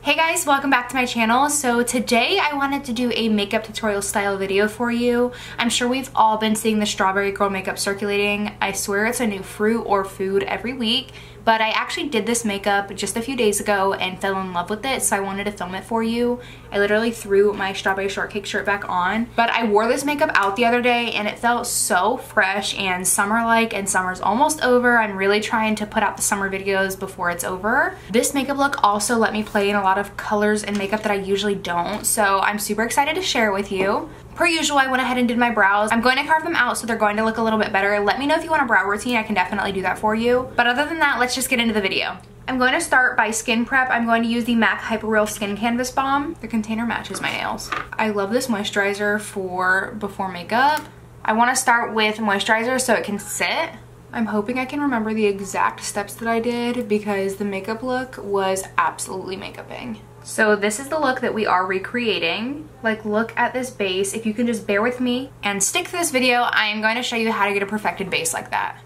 Hey guys, welcome back to my channel. So today I wanted to do a makeup tutorial style video for you. I'm sure we've all been seeing the strawberry girl makeup circulating. I swear it's a new fruit or food every week, but I actually did this makeup just a few days ago and fell in love with it, so I wanted to film it for you. I literally threw my strawberry shortcake shirt back on, but I wore this makeup out the other day and it felt so fresh and summer-like, and summer's almost over. I'm really trying to put out the summer videos before it's over. This makeup look also let me play in a lot of colors and makeup that I usually don't, so I'm super excited to share it with you. Per usual, I went ahead and did my brows. I'm going to carve them out so they're going to look a little bit better. Let me know if you want a brow routine. I can definitely do that for you. But other than that, let's just get into the video. I'm going to start by skin prep. I'm going to use the MAC Hyper Real Skin Canvas Balm. The container matches my nails. I love this moisturizer for before makeup. I want to start with moisturizer so it can sit. I'm hoping I can remember the exact steps that I did because the makeup look was absolutely makeuping. So this is the look that we are recreating. Like, look at this base. If you can just bear with me and stick to this video, I am going to show you how to get a perfected base like that.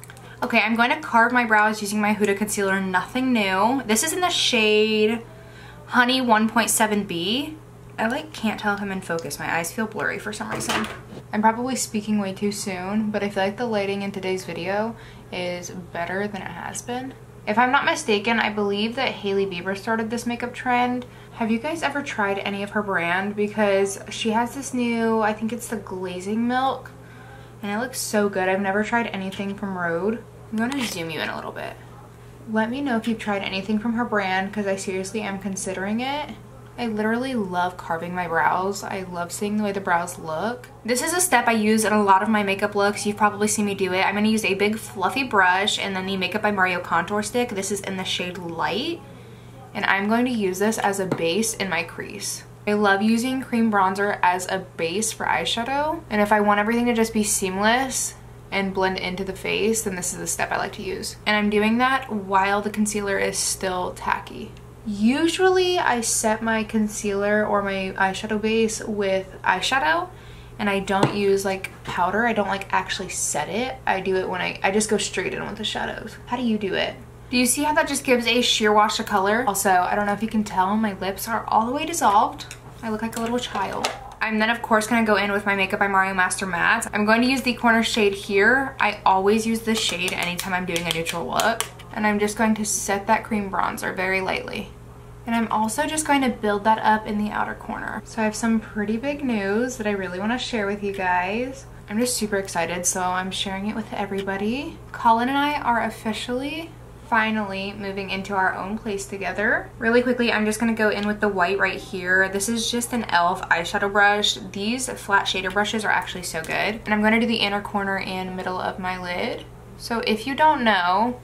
Okay, I'm going to carve my brows using my Huda concealer, nothing new. This is in the shade Honey 1.7B. I can't tell if I'm in focus. My eyes feel blurry for some reason. I'm probably speaking way too soon, but I feel like the lighting in today's video is better than it has been. If I'm not mistaken, I believe that Hailey Bieber started this makeup trend. Have you guys ever tried any of her brand? Because she has this new, I think it's the glazing milk, and it looks so good. I've never tried anything from Rhode. I'm going to zoom you in a little bit. Let me know if you've tried anything from her brand, because I seriously am considering it. I literally love carving my brows. I love seeing the way the brows look. This is a step I use in a lot of my makeup looks. You've probably seen me do it. I'm going to use a big fluffy brush and then the Makeup by Mario contour stick. This is in the shade Light. And I'm going to use this as a base in my crease. I love using cream bronzer as a base for eyeshadow. And if I want everything to just be seamless and blend into the face, then this is the step I like to use. And I'm doing that while the concealer is still tacky. Usually I set my concealer or my eyeshadow base with eyeshadow, and I don't use like powder. I don't like actually set it. I do it when I just go straight in with the shadows. How do you do it? Do you see how that just gives a sheer wash of color? Also, I don't know if you can tell, my lips are all the way dissolved. I look like a little child. I'm then of course going to go in with my Makeup by Mario Master Matte. I'm going to use the corner shade here. I always use this shade anytime I'm doing a neutral look. And I'm just going to set that cream bronzer very lightly. And I'm also just going to build that up in the outer corner. So I have some pretty big news that I really want to share with you guys. I'm just super excited, so I'm sharing it with everybody. Colin and I are officially, finally moving into our own place together. Really quickly, I'm just going to go in with the white right here. This is just an e.l.f. eyeshadow brush. These flat shader brushes are actually so good. And I'm going to do the inner corner and middle of my lid. So if you don't know,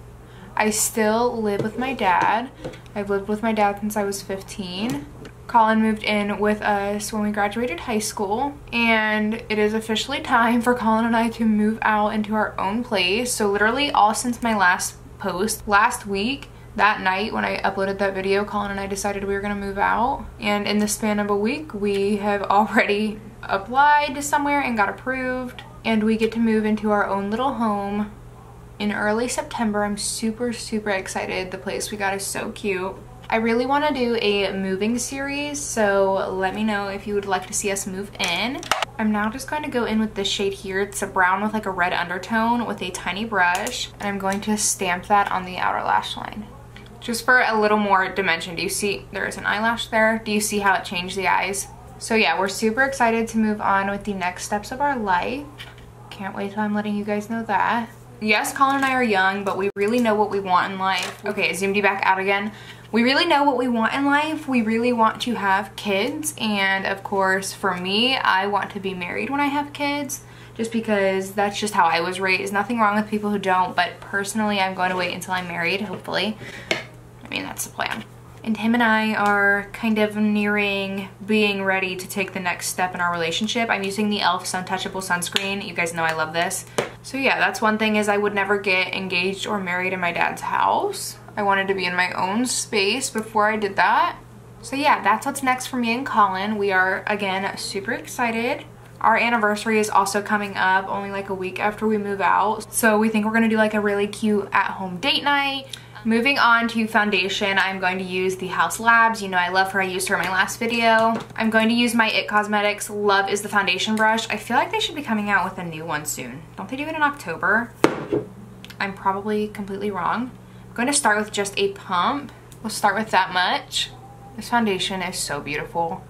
I still live with my dad. I've lived with my dad since I was 15. Colin moved in with us when we graduated high school, and it is officially time for Colin and I to move out into our own place. So literally all since my last post last week, that night when I uploaded that video, Colin and I decided we were gonna move out. And in the span of a week, we have already applied to somewhere and got approved, and we get to move into our own little home in early September. I'm super excited. The place we got is so cute. I really want to do a moving series, so let me know if you would like to see us move in. I'm now just going to go in with this shade here. It's a brown with like a red undertone with a tiny brush, and I'm going to stamp that on the outer lash line just for a little more dimension. Do you see there is an eyelash there? Do you see how it changed the eyes? So yeah, we're super excited to move on with the next steps of our life. Can't wait till I'm letting you guys know that. Yes, Colin and I are young, but we really know what we want in life. Okay, zoomed you back out again. We really know what we want in life. We really want to have kids, and of course, for me, I want to be married when I have kids, just because that's just how I was raised. Nothing wrong with people who don't, but personally, I'm going to wait until I'm married, hopefully. I mean, that's the plan. And him and I are kind of nearing being ready to take the next step in our relationship. I'm using the e.l.f. Sun Touchable Sunscreen. You guys know I love this. So yeah, that's one thing, is I would never get engaged or married in my dad's house. I wanted to be in my own space before I did that. So yeah, that's what's next for me and Colin. We are, again, super excited. Our anniversary is also coming up, only like a week after we move out. So we think we're gonna do like a really cute at-home date night. Moving on to foundation, I'm going to use the House Labs. You know I love her. I used her in my last video. I'm going to use my It Cosmetics Love is the Foundation brush. I feel like they should be coming out with a new one soon. Don't they do it in October? I'm probably completely wrong. I'm going to start with just a pump. We'll start with that much. This foundation is so beautiful.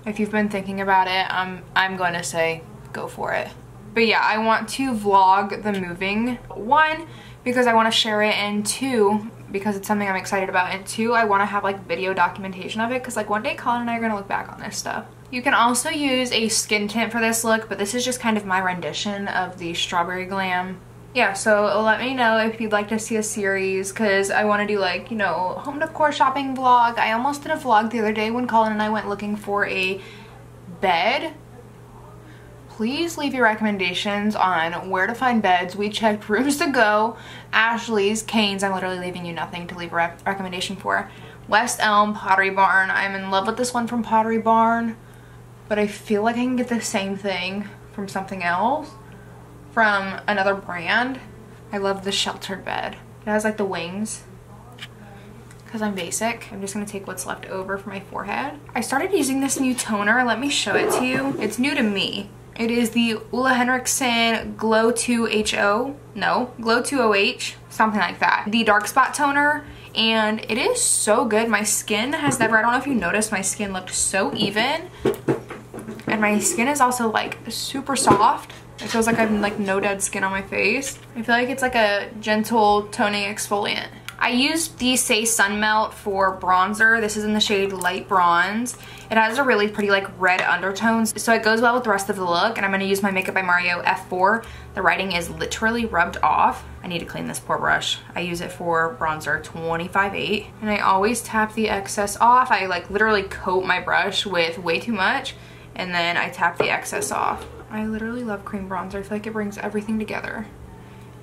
If you've been thinking about it, I'm going to say go for it. But yeah, I want to vlog the moving. 1, because I want to share it, and 2, because it's something I'm excited about, and 2, I want to have like video documentation of it, because like one day Colin and I are going to look back on this stuff. You can also use a skin tint for this look, but this is just kind of my rendition of the Strawberry Glam. Yeah, so let me know if you'd like to see a series, because I want to do like, you know, home decor shopping vlog. I almost did a vlog the other day when Colin and I went looking for a bed. Please leave your recommendations on where to find beds. We checked Rooms to Go, Ashley's, Cane's. I'm literally leaving you nothing to leave a recommendation for. West Elm, Pottery Barn. I'm in love with this one from Pottery Barn, but I feel like I can get the same thing from something else, from another brand. I love the sheltered bed. It has like the wings. Because I'm basic, I'm just going to take what's left over for my forehead. I started using this new toner. Let me show it to you. It's new to me. It is the Ole Henriksen Glow 2HO, no, Glow 2OH, something like that. The dark spot toner, and it is so good. My skin has never, I don't know if you noticed, my skin looked so even. And my skin is also like super soft. It feels like I have like no dead skin on my face. I feel like it's like a gentle toning exfoliant. I used the Say Sun Melt for bronzer. This is in the shade Light Bronze. It has a really pretty like red undertones, so it goes well with the rest of the look. And I'm going to use my Makeup by Mario F4. The writing is literally rubbed off. I need to clean this poor brush. I use it for bronzer 25.8. And I always tap the excess off. I like literally coat my brush with way too much, and then I tap the excess off. I literally love cream bronzer. I feel like it brings everything together.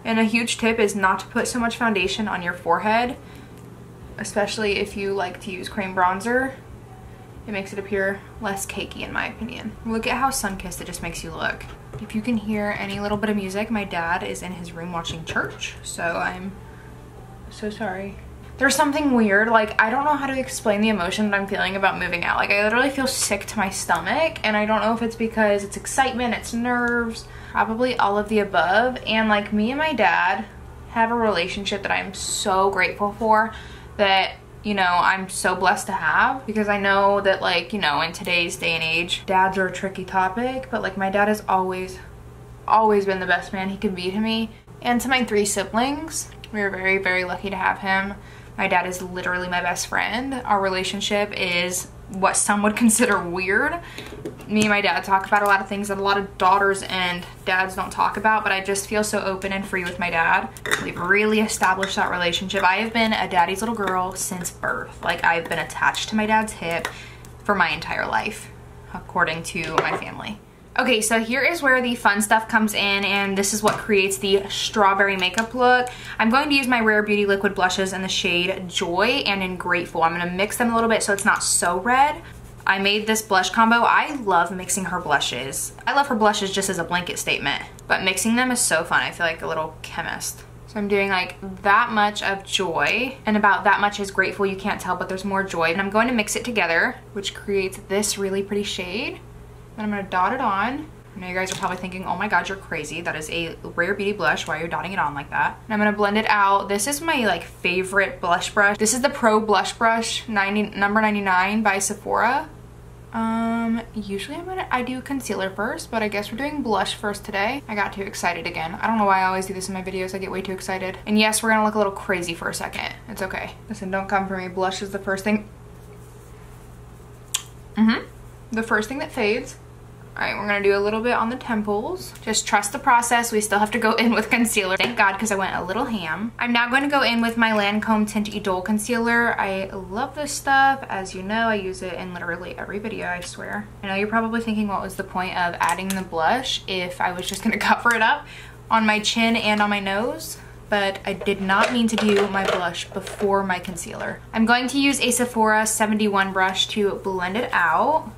And a huge tip is not to put so much foundation on your forehead, especially if you like to use cream bronzer. It makes it appear less cakey in my opinion. Look at how sun-kissed it just makes you look. If you can hear any little bit of music, my dad is in his room watching church, so I'm so sorry. There's something weird, like I don't know how to explain the emotion that I'm feeling about moving out. Like I literally feel sick to my stomach, and I don't know if it's because it's excitement, it's nerves, probably all of the above. And like me and my dad have a relationship that I'm so grateful for, that, you know, I'm so blessed to have, because I know that like, you know, in today's day and age, dads are a tricky topic, but like my dad has always been the best man he can be to me and to my 3 siblings. We're very, very lucky to have him. My dad is literally my best friend. Our relationship is what some would consider weird. Me and my dad talk about a lot of things that a lot of daughters and dads don't talk about, but I just feel so open and free with my dad. We've really established that relationship. I have been a daddy's little girl since birth. Like I've been attached to my dad's hip for my entire life, according to my family. Okay, so here is where the fun stuff comes in, and this is what creates the strawberry makeup look. I'm going to use my Rare Beauty liquid blushes in the shade Joy and in Grateful. I'm gonna mix them a little bit so it's not so red. I made this blush combo. I love mixing her blushes. I love her blushes just as a blanket statement, but mixing them is so fun. I feel like a little chemist. So I'm doing like that much of Joy, and about that much is Grateful. You can't tell, but there's more Joy. And I'm going to mix it together, which creates this really pretty shade. And I'm gonna dot it on. I know you guys are probably thinking, oh my god, you're crazy. That is a Rare Beauty blush. Why are you dotting it on like that? And I'm gonna blend it out. This is my like favorite blush brush. This is the Pro Blush Brush number 99 by Sephora. Usually I do concealer first, but I guess we're doing blush first today. I got too excited again. I don't know why I always do this in my videos. I get way too excited. And yes, we're gonna look a little crazy for a second. It's okay. Listen, don't come for me. Blush is the first thing. The first thing that fades. All right, we're gonna do a little bit on the temples. Just trust the process. We still have to go in with concealer. Thank God, because I went a little ham. I'm now going to go in with my Lancome Tint Idole Concealer. I love this stuff. As you know, I use it in literally every video, I swear. I know you're probably thinking, what was the point of adding the blush if I was just gonna cover it up on my chin and on my nose? But I did not mean to do my blush before my concealer. I'm going to use a Sephora 71 brush to blend it out.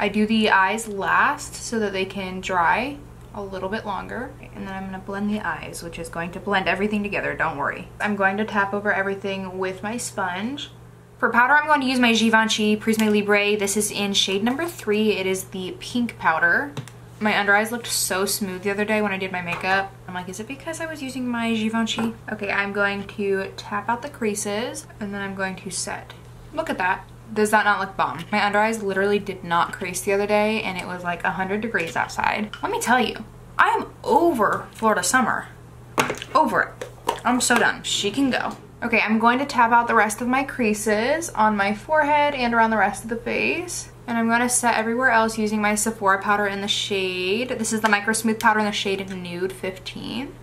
I do the eyes last so that they can dry a little bit longer. And then I'm gonna blend the eyes, which is going to blend everything together, don't worry. I'm going to tap over everything with my sponge. For powder, I'm going to use my Givenchy Prisme Libre. This is in shade number 3. It is the pink powder. My under eyes looked so smooth the other day when I did my makeup. I'm like, is it because I was using my Givenchy? Okay, I'm going to tap out the creases and then I'm going to set. Look at that. Does that not look bomb? My under eyes literally did not crease the other day and it was like 100 degrees outside. Let me tell you, I am over Florida summer. Over it. I'm so done. She can go. Okay, I'm going to tap out the rest of my creases on my forehead and around the rest of the face. And I'm going to set everywhere else using my Sephora powder in the shade. This is the Micro Smooth powder in the shade Nude 15.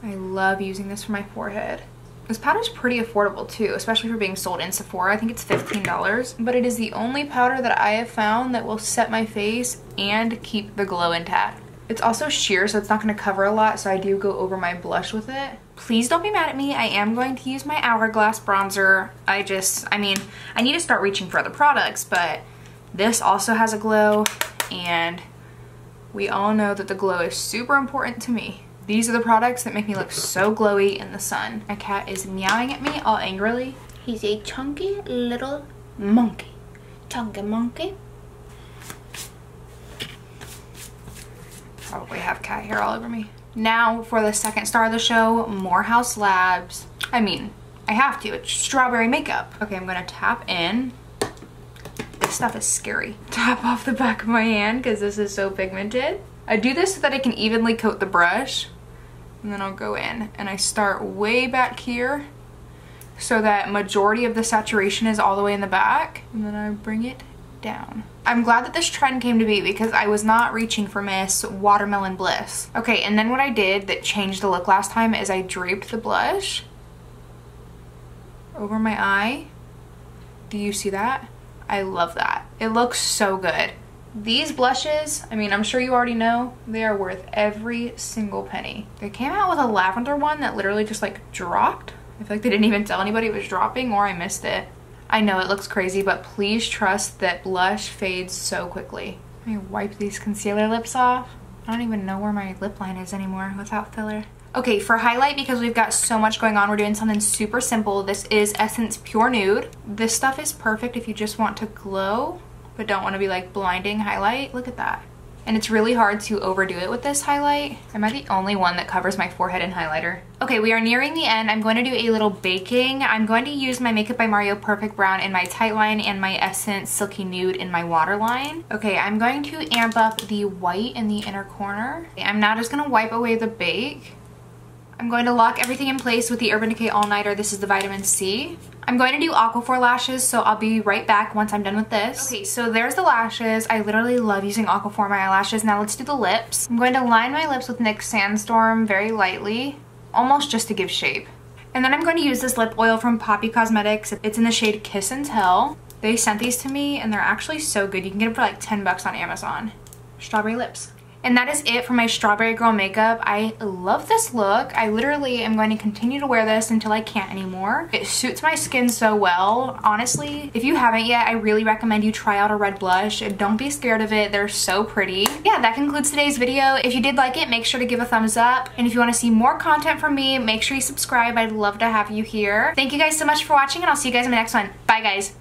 I love using this for my forehead. This powder is pretty affordable too, especially for being sold in Sephora. I think it's $15, but it is the only powder that I have found that will set my face and keep the glow intact. It's also sheer, so it's not going to cover a lot, so I do go over my blush with it. Please don't be mad at me. I am going to use my Hourglass bronzer. I mean, I need to start reaching for other products, but this also has a glow, and we all know that the glow is super important to me. These are the products that make me look so glowy in the sun. My cat is meowing at me all angrily. He's a chunky little monkey. Chunky monkey. Probably have cat hair all over me. Now for the second star of the show, Morehouse Labs. I mean, I have to, it's strawberry makeup. Okay, I'm gonna tap in. This stuff is scary. Tap off the back of my hand because this is so pigmented. I do this so that I can evenly coat the brush. And then I'll go in and I start way back here so that majority of the saturation is all the way in the back. And then I bring it down. I'm glad that this trend came to be because I was not reaching for Miss Watermelon Bliss. Okay, and then what I did that changed the look last time is I draped the blush over my eye. Do you see that? I love that. It looks so good. These blushes, I mean, I'm sure you already know, they are worth every single penny. They came out with a lavender one that literally just like dropped. I feel like they didn't even tell anybody it was dropping, or I missed it. I know it looks crazy, but please trust that blush fades so quickly. Let me wipe these concealer lips off. I don't even know where my lip line is anymore without filler. Okay, for highlight, because we've got so much going on, we're doing something super simple. This is Essence Pure Nude. This stuff is perfect if you just want to glow but don't want to be like blinding highlight. Look at that. And it's really hard to overdo it with this highlight. Am I the only one that covers my forehead in highlighter? Okay, we are nearing the end. I'm going to do a little baking. I'm going to use my Makeup by Mario Perfect Brown in my tight line and my Essence Silky Nude in my waterline. Okay, I'm going to amp up the white in the inner corner. I'm now just gonna wipe away the bake. I'm going to lock everything in place with the Urban Decay All Nighter. This is the Vitamin C. I'm going to do Aquaphor lashes, so I'll be right back once I'm done with this. Okay, so there's the lashes. I literally love using Aquaphor on my eyelashes. Now let's do the lips. I'm going to line my lips with NYX Sandstorm very lightly, almost just to give shape. And then I'm going to use this lip oil from Poppy Cosmetics. It's in the shade Kiss and Tell. They sent these to me and they're actually so good. You can get them for like 10 bucks on Amazon. Strawberry lips. And that is it for my Strawberry Girl makeup. I love this look. I literally am going to continue to wear this until I can't anymore. It suits my skin so well. Honestly, if you haven't yet, I really recommend you try out a red blush. Don't be scared of it. They're so pretty. Yeah, that concludes today's video. If you did like it, make sure to give a thumbs up. And if you want to see more content from me, make sure you subscribe. I'd love to have you here. Thank you guys so much for watching, and I'll see you guys in my next one. Bye, guys.